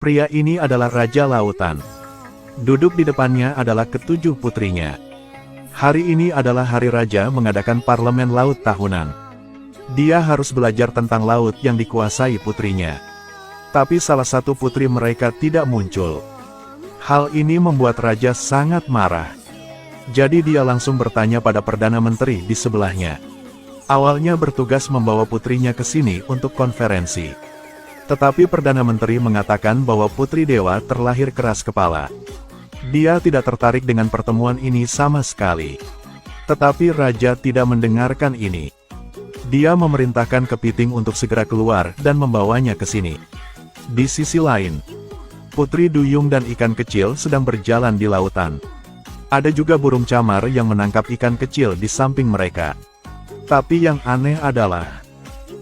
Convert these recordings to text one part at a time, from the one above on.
Pria ini adalah Raja Lautan. Duduk di depannya adalah ketujuh putrinya. Hari ini adalah hari Raja mengadakan parlemen laut tahunan. Dia harus belajar tentang laut yang dikuasai putrinya. Tapi salah satu putri mereka tidak muncul. Hal ini membuat Raja sangat marah. Jadi dia langsung bertanya pada Perdana Menteri di sebelahnya. Awalnya bertugas membawa putrinya ke sini untuk konferensi. Tetapi Perdana Menteri mengatakan bahwa Putri Dewa terlahir keras kepala. Dia tidak tertarik dengan pertemuan ini sama sekali. Tetapi Raja tidak mendengarkan ini. Dia memerintahkan Kepiting untuk segera keluar dan membawanya ke sini. Di sisi lain, Putri Duyung dan ikan kecil sedang berjalan di lautan. Ada juga burung camar yang menangkap ikan kecil di samping mereka. Tapi yang aneh adalah,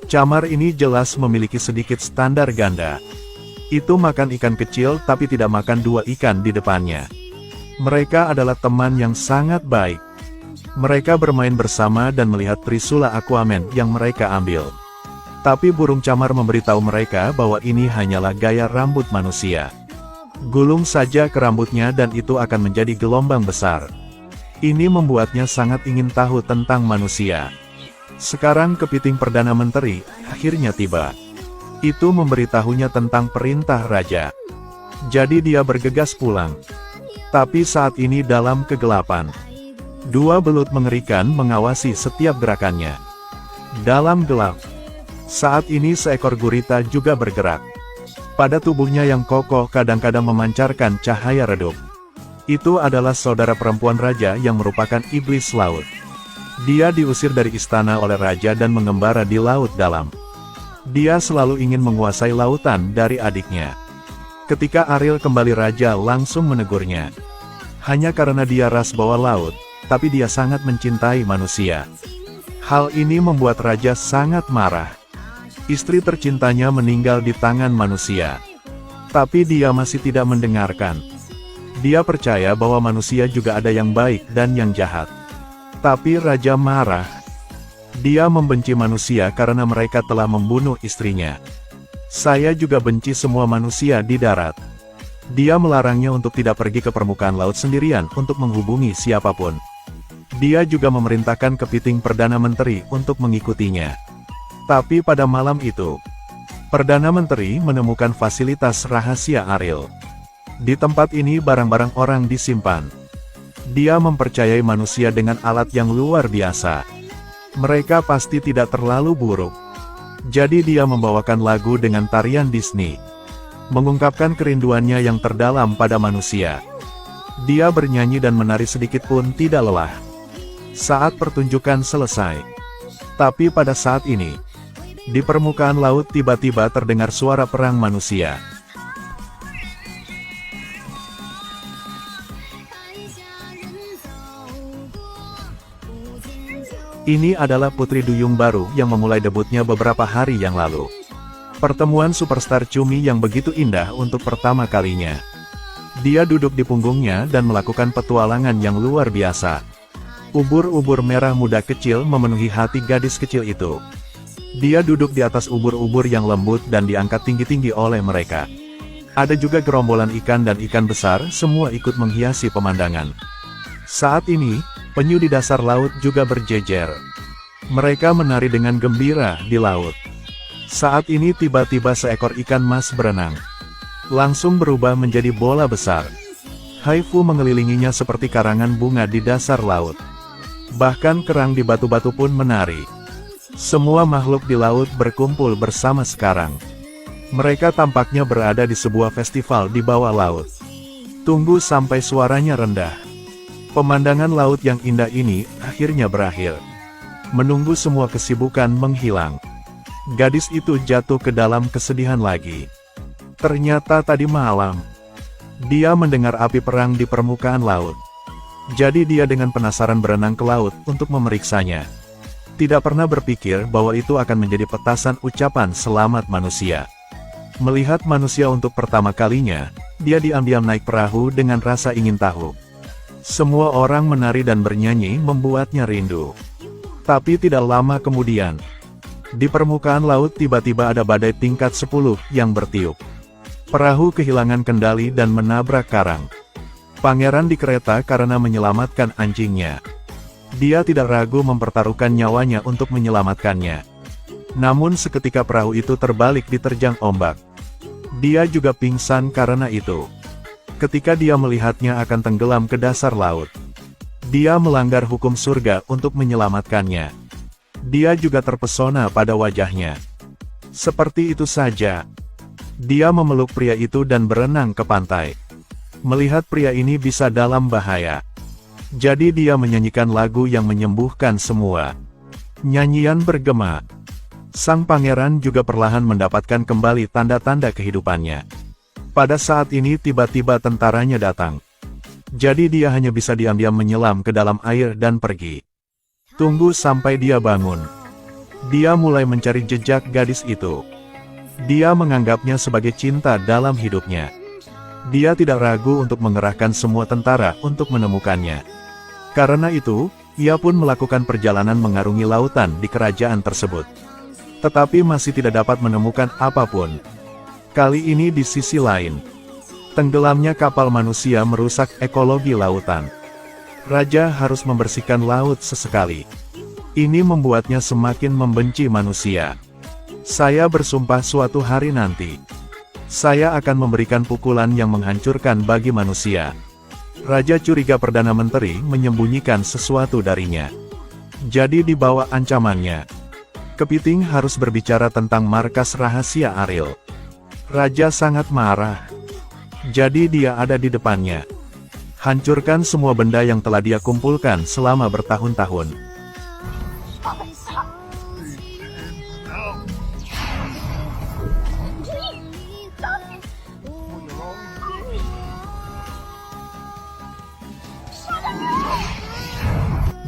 camar ini jelas memiliki sedikit standar ganda. Itu makan ikan kecil tapi tidak makan dua ikan di depannya. Mereka adalah teman yang sangat baik. Mereka bermain bersama dan melihat Trisula Aquaman yang mereka ambil. Tapi burung camar memberitahu mereka bahwa ini hanyalah gaya rambut manusia. Gulung saja ke rambutnya dan itu akan menjadi gelombang besar. Ini membuatnya sangat ingin tahu tentang manusia. Sekarang Kepiting Perdana Menteri akhirnya tiba. Itu memberitahunya tentang perintah Raja. Jadi dia bergegas pulang. Tapi saat ini dalam kegelapan, dua belut mengerikan mengawasi setiap gerakannya. Dalam gelap, saat ini seekor gurita juga bergerak. Pada tubuhnya yang kokoh kadang-kadang memancarkan cahaya redup. Itu adalah saudara perempuan Raja yang merupakan iblis laut. Dia diusir dari istana oleh Raja dan mengembara di laut dalam. Dia selalu ingin menguasai lautan dari adiknya. Ketika Ariel kembali Raja langsung menegurnya. Hanya karena dia ras bawah laut, tapi dia sangat mencintai manusia. Hal ini membuat Raja sangat marah. Istri tercintanya meninggal di tangan manusia. Tapi dia masih tidak mendengarkan. Dia percaya bahwa manusia juga ada yang baik dan yang jahat. Tapi Raja marah. Dia membenci manusia karena mereka telah membunuh istrinya. Saya juga benci semua manusia di darat. Dia melarangnya untuk tidak pergi ke permukaan laut sendirian untuk menghubungi siapapun. Dia juga memerintahkan Kepiting Perdana Menteri untuk mengikutinya. Tapi pada malam itu, Perdana Menteri menemukan fasilitas rahasia Ariel. Di tempat ini barang-barang orang disimpan. Dia mempercayai manusia dengan alat yang luar biasa. Mereka pasti tidak terlalu buruk. Jadi dia membawakan lagu dengan tarian Disney. Mengungkapkan kerinduannya yang terdalam pada manusia. Dia bernyanyi dan menari sedikit pun tidak lelah. Saat pertunjukan selesai. Tapi pada saat ini, di permukaan laut tiba-tiba terdengar suara perang manusia. Ini adalah Putri Duyung baru yang memulai debutnya beberapa hari yang lalu. Pertemuan superstar Cumi yang begitu indah untuk pertama kalinya. Dia duduk di punggungnya dan melakukan petualangan yang luar biasa. Ubur-ubur merah muda kecil memenuhi hati gadis kecil itu. Dia duduk di atas ubur-ubur yang lembut dan diangkat tinggi-tinggi oleh mereka. Ada juga gerombolan ikan dan ikan besar, semua ikut menghiasi pemandangan. Saat ini, penyu di dasar laut juga berjejer. Mereka menari dengan gembira di laut. Saat ini tiba-tiba seekor ikan mas berenang. Langsung berubah menjadi bola besar. Haifu mengelilinginya seperti karangan bunga di dasar laut. Bahkan kerang di batu-batu pun menari. Semua makhluk di laut berkumpul bersama sekarang. Mereka tampaknya berada di sebuah festival di bawah laut. Tunggu sampai suaranya rendah. Pemandangan laut yang indah ini akhirnya berakhir. Menunggu semua kesibukan menghilang. Gadis itu jatuh ke dalam kesedihan lagi. Ternyata tadi malam, dia mendengar api perang di permukaan laut. Jadi dia dengan penasaran berenang ke laut untuk memeriksanya. Tidak pernah berpikir bahwa itu akan menjadi petasan ucapan selamat manusia. Melihat manusia untuk pertama kalinya, dia diam-diam naik perahu dengan rasa ingin tahu. Semua orang menari dan bernyanyi membuatnya rindu. Tapi tidak lama kemudian, di permukaan laut tiba-tiba ada badai tingkat 10 yang bertiup. Perahu kehilangan kendali dan menabrak karang. Pangeran di kereta karena menyelamatkan anjingnya. Dia tidak ragu mempertaruhkan nyawanya untuk menyelamatkannya. Namun seketika perahu itu terbalik diterjang ombak. Dia juga pingsan karena itu. Ketika dia melihatnya akan tenggelam ke dasar laut. Dia melanggar hukum surga untuk menyelamatkannya. Dia juga terpesona pada wajahnya. Seperti itu saja. Dia memeluk pria itu dan berenang ke pantai. Melihat pria ini bisa dalam bahaya. Jadi dia menyanyikan lagu yang menyembuhkan semua. Nyanyian bergema. Sang pangeran juga perlahan mendapatkan kembali tanda-tanda kehidupannya. Pada saat ini tiba-tiba tentaranya datang. Jadi dia hanya bisa diam-diam menyelam ke dalam air dan pergi. Tunggu sampai dia bangun. Dia mulai mencari jejak gadis itu. Dia menganggapnya sebagai cinta dalam hidupnya. Dia tidak ragu untuk mengerahkan semua tentara untuk menemukannya. Karena itu, ia pun melakukan perjalanan mengarungi lautan di kerajaan tersebut. Tetapi masih tidak dapat menemukan apapun. Kali ini di sisi lain, tenggelamnya kapal manusia merusak ekologi lautan. Raja harus membersihkan laut sesekali. Ini membuatnya semakin membenci manusia. Saya bersumpah suatu hari nanti, saya akan memberikan pukulan yang menghancurkan bagi manusia. Raja curiga Perdana Menteri menyembunyikan sesuatu darinya. Jadi di bawah ancamannya, Kepiting harus berbicara tentang markas rahasia Ariel. Raja sangat marah. Jadi dia ada di depannya. Hancurkan semua benda yang telah dia kumpulkan selama bertahun-tahun.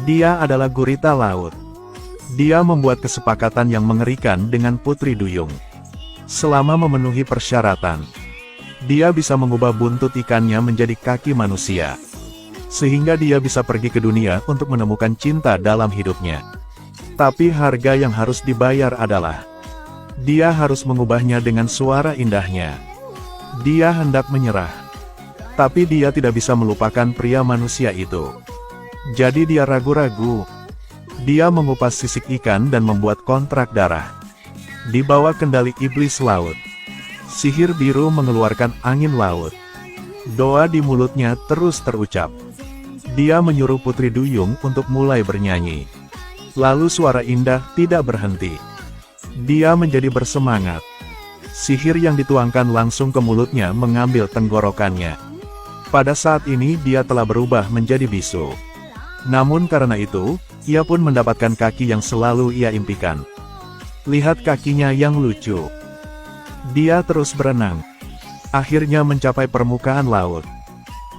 Dia adalah gurita laut. Dia membuat kesepakatan yang mengerikan dengan Putri Duyung. Selama memenuhi persyaratan, dia bisa mengubah buntut ikannya menjadi kaki manusia. Sehingga dia bisa pergi ke dunia untuk menemukan cinta dalam hidupnya. Tapi harga yang harus dibayar adalah, dia harus mengubahnya dengan suara indahnya. Dia hendak menyerah. Tapi dia tidak bisa melupakan pria manusia itu. Jadi dia ragu-ragu. Dia mengupas sisik ikan dan membuat kontrak darah. Di bawah kendali iblis laut, sihir biru mengeluarkan angin laut. Doa di mulutnya terus terucap. Dia menyuruh Putri Duyung untuk mulai bernyanyi. Lalu suara indah tidak berhenti. Dia menjadi bersemangat. Sihir yang dituangkan langsung ke mulutnya mengambil tenggorokannya. Pada saat ini dia telah berubah menjadi bisu. Namun karena itu, ia pun mendapatkan kaki yang selalu ia impikan. Lihat kakinya yang lucu. Dia terus berenang. Akhirnya mencapai permukaan laut.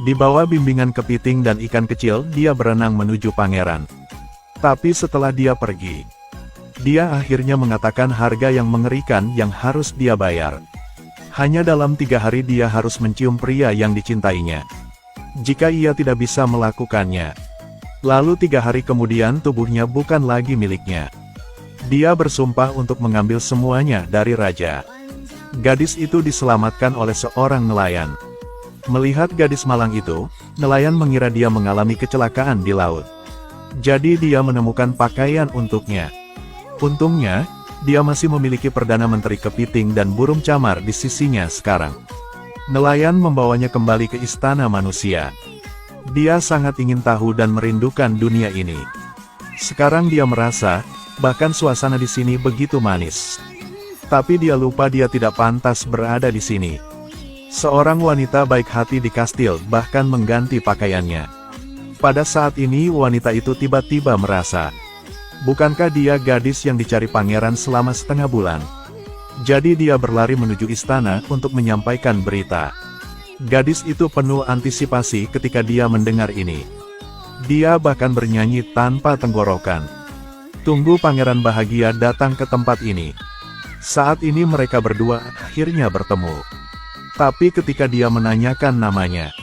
Di bawah bimbingan kepiting dan ikan kecil, dia berenang menuju pangeran. Tapi setelah dia pergi, dia akhirnya mengatakan harga yang mengerikan yang harus dia bayar. Hanya dalam 3 hari dia harus mencium pria yang dicintainya. Jika ia tidak bisa melakukannya, lalu 3 hari kemudian tubuhnya bukan lagi miliknya. Dia bersumpah untuk mengambil semuanya dari raja. Gadis itu diselamatkan oleh seorang nelayan. Melihat gadis malang itu, nelayan mengira dia mengalami kecelakaan di laut. Jadi dia menemukan pakaian untuknya. Untungnya, dia masih memiliki Perdana Menteri Kepiting dan burung camar di sisinya sekarang. Nelayan membawanya kembali ke istana manusia. Dia sangat ingin tahu dan merindukan dunia ini. Sekarang dia merasa, bahkan suasana di sini begitu manis. Tapi dia lupa dia tidak pantas berada di sini. Seorang wanita baik hati di kastil bahkan mengganti pakaiannya. Pada saat ini wanita itu tiba-tiba merasa, bukankah dia gadis yang dicari pangeran selama setengah bulan? Jadi dia berlari menuju istana untuk menyampaikan berita. Gadis itu penuh antisipasi ketika dia mendengar ini. Dia bahkan bernyanyi tanpa tenggorokan. Tunggu pangeran bahagia datang ke tempat ini. Saat ini mereka berdua akhirnya bertemu. Tapi ketika dia menanyakan namanya,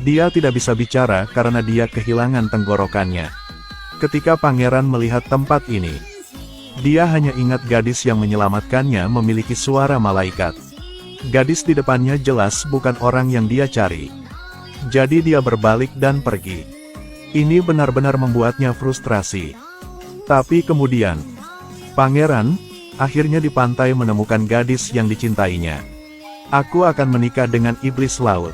dia tidak bisa bicara karena dia kehilangan tenggorokannya. Ketika pangeran melihat tempat ini, dia hanya ingat gadis yang menyelamatkannya memiliki suara malaikat. Gadis di depannya jelas bukan orang yang dia cari. Jadi dia berbalik dan pergi. Ini benar-benar membuatnya frustrasi. Tapi kemudian, pangeran akhirnya di pantai menemukan gadis yang dicintainya. Aku akan menikah dengan iblis laut.